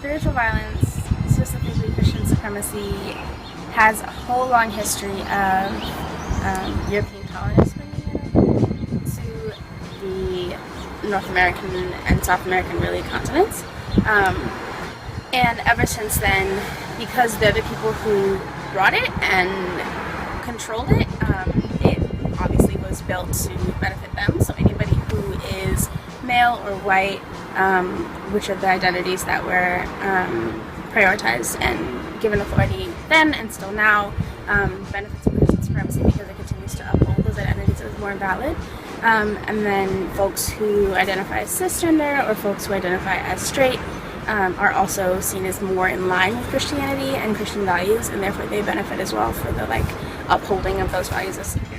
spiritual violence, specifically Christian supremacy, has a whole long history of European colonialism to the North American and South American, really, continents. And ever since then, because they're the people who brought it and controlled it, it obviously was built to benefit them. So anybody who is male or white, which are the identities that were prioritized and given authority then and still now, benefits from Christian supremacy because it continues to uphold those identities as more valid. And then folks who identify as cisgender or folks who identify as straight are also seen as more in line with Christianity and Christian values, and therefore they benefit as well for the upholding of those values as superior.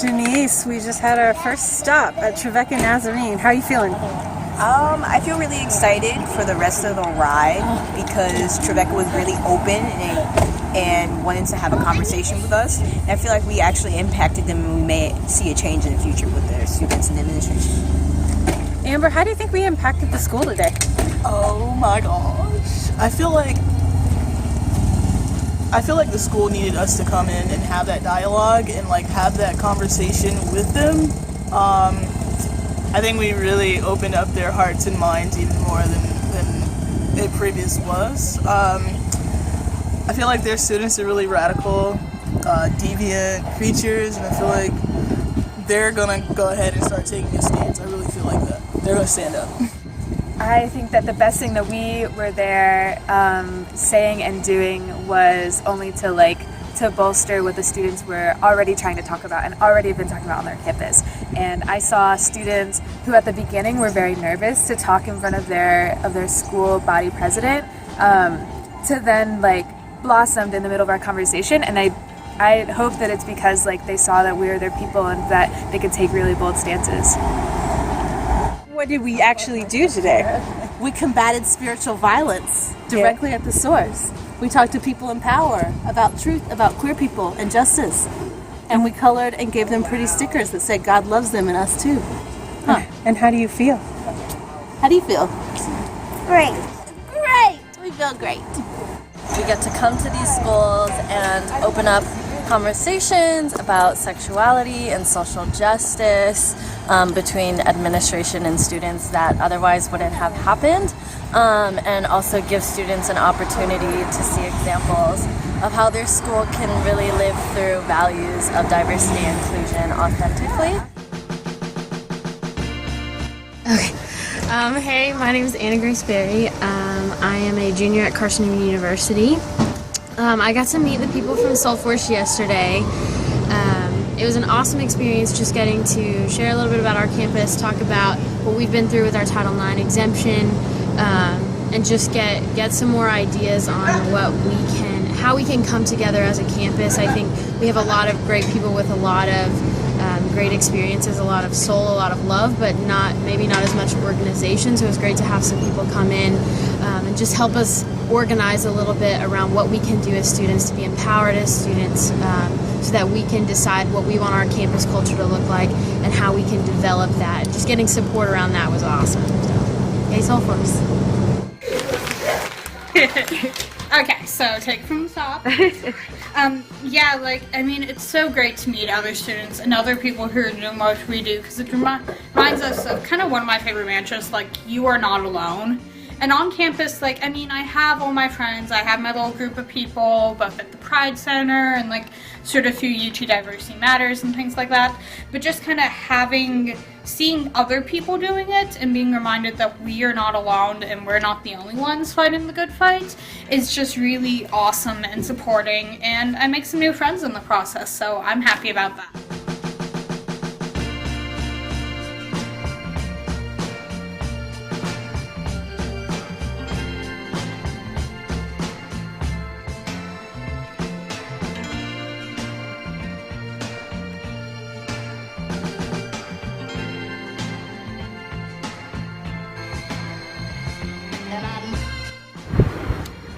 Janice, we just had our first stop at Trevecca Nazarene. How are you feeling? I feel really excited for the rest of the ride because Trevecca was really open and wanted to have a conversation with us. And I feel like we actually impacted them, and we may see a change in the future with their students and administration. Amber, how do you think we impacted the school today? Oh my gosh. I feel like the school needed us to come in and have that dialogue and have that conversation with them. I think we really opened up their hearts and minds even more than it previous was. I feel like their students are really radical, deviant creatures, and I feel like they're gonna go ahead and start taking a stance. I really feel like that. They're gonna stand up. I think that the best thing that we were there saying and doing was only to bolster what the students were already trying to talk about and already have been talking about on their campus. And I saw students who at the beginning were very nervous to talk in front of their school body president, to then blossomed in the middle of our conversation. And I hope that it's because they saw that we were their people and that they could take really bold stances. What did we actually do today? We combated spiritual violence directly at the source. We talked to people in power about truth, about queer people and justice. And we colored and gave them pretty stickers that said God loves them and us too. Huh. And how do you feel? How do you feel? Great. Great! We feel great. We get to come to these schools and open up conversations about sexuality and social justice between administration and students that otherwise wouldn't have happened, and also give students an opportunity to see examples of how their school can really live through values of diversity and inclusion authentically. Okay. Hey, my name is Anna Grace Berry. I am a junior at Carson University. I got to meet the people from Soulforce yesterday. It was an awesome experience just getting to share a little bit about our campus, talk about what we've been through with our Title IX exemption, and just get some more ideas on how we can come together as a campus. I think we have a lot of great people with a lot of great experiences, a lot of soul, a lot of love, but maybe not as much organization. So it was great to have some people come in and just help us organize a little bit around what we can do as students to be empowered as students, so that we can decide what we want our campus culture to look like and how we can develop that. Just getting support around that was awesome. So, yay, Soulforce. Okay, so take it from the top. It's so great to meet other students and other people who are doing what we do, because it reminds us of kind of one of my favorite mantras, you are not alone. And on campus, I have all my friends. I have my little group of people, both at the Pride Center and, sort of through UT Diversity Matters and things like that. But just kind of seeing other people doing it and being reminded that we are not alone and we're not the only ones fighting the good fight is just really awesome and supporting. And I make some new friends in the process, so I'm happy about that.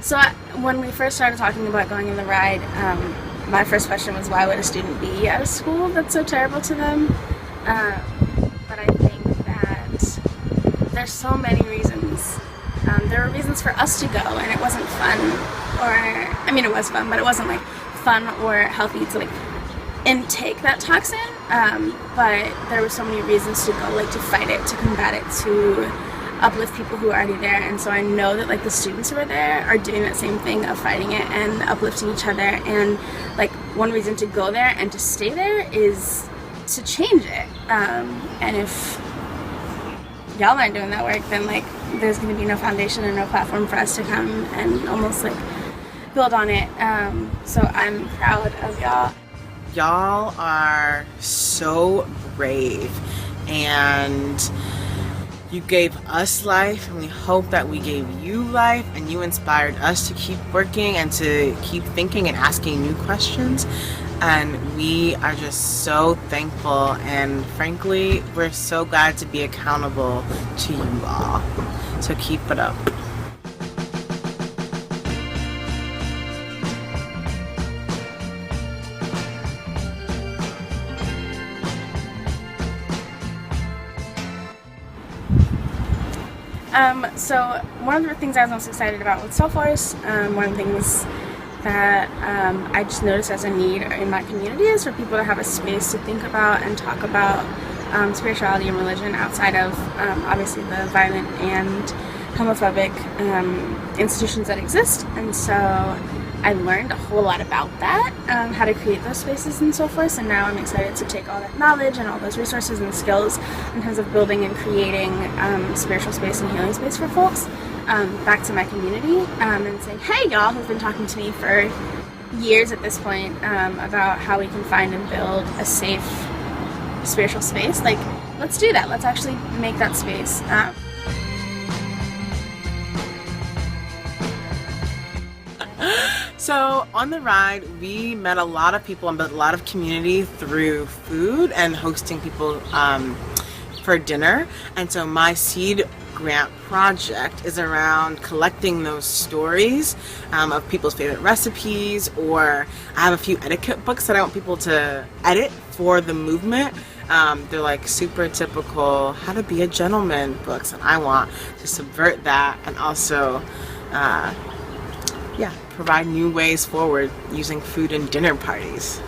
So when we first started talking about going on the ride, my first question was, why would a student be at a school that's so terrible to them? But I think that there's so many reasons. There were reasons for us to go, and it wasn't fun, it was fun, but it wasn't like fun or healthy to like intake that toxin. But there were so many reasons to go, like to fight it, to combat it, to uplift people who are already there. And so I know that like the students who are there are doing that same thing of fighting it and uplifting each other. And like one reason to go there and to stay there is to change it. And if y'all aren't doing that work, then like there's going to be no foundation and no platform for us to come and almost like build on it. So I'm proud of y'all. Y'all are so brave, and you gave us life, and we hope that we gave you life, and you inspired us to keep working and to keep thinking and asking new questions. And we are just so thankful, and frankly, we're so glad to be accountable to you all. So keep it up. So one of the things I was most excited about with Soulforce, one of the things that I just noticed as a need in my community is for people to have a space to think about and talk about spirituality and religion outside of obviously the violent and homophobic institutions that exist. And so I learned a whole lot about that, how to create those spaces in Soulforce, and now I'm excited to take all that knowledge and all those resources and skills in terms of building and creating spiritual space and healing space for folks back to my community, and saying, hey y'all who've been talking to me for years at this point about how we can find and build a safe spiritual space, like let's do that, let's actually make that space. So on the ride, we met a lot of people and built a lot of community through food and hosting people for dinner. And so my seed grant project is around collecting those stories of people's favorite recipes, or I have a few etiquette books that I want people to edit for the movement. They're like super typical how to be a gentleman books, and I want to subvert that and also provide new ways forward using food and dinner parties.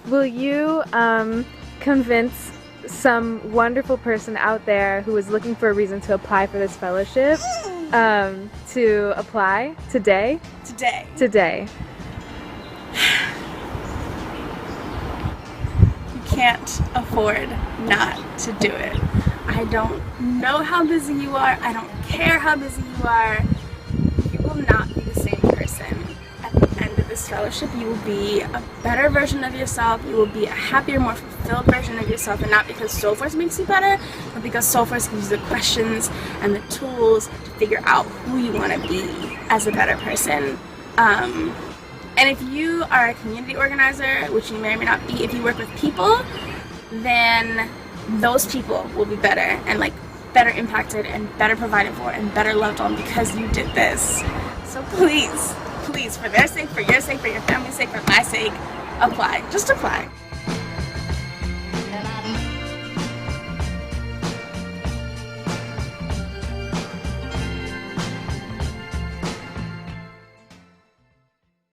Will you convince some wonderful person out there who is looking for a reason to apply for this fellowship to apply today? Today. You can't afford not to do it. I don't know how busy you are. I don't care how busy you are. You will not be the same person at the end of this fellowship. You will be a better version of yourself. You will be a happier, more fulfilled version of yourself, and not because Soulforce makes you better, but because Soulforce gives you the questions and the tools to figure out who you want to be as a better person. And if you are a community organizer, which you may or may not be, if you work with people, then those people will be better and like better impacted and better provided for and better loved on because you did this. So please, for their sake, for your sake, for your family's sake, for my sake, apply. Just apply.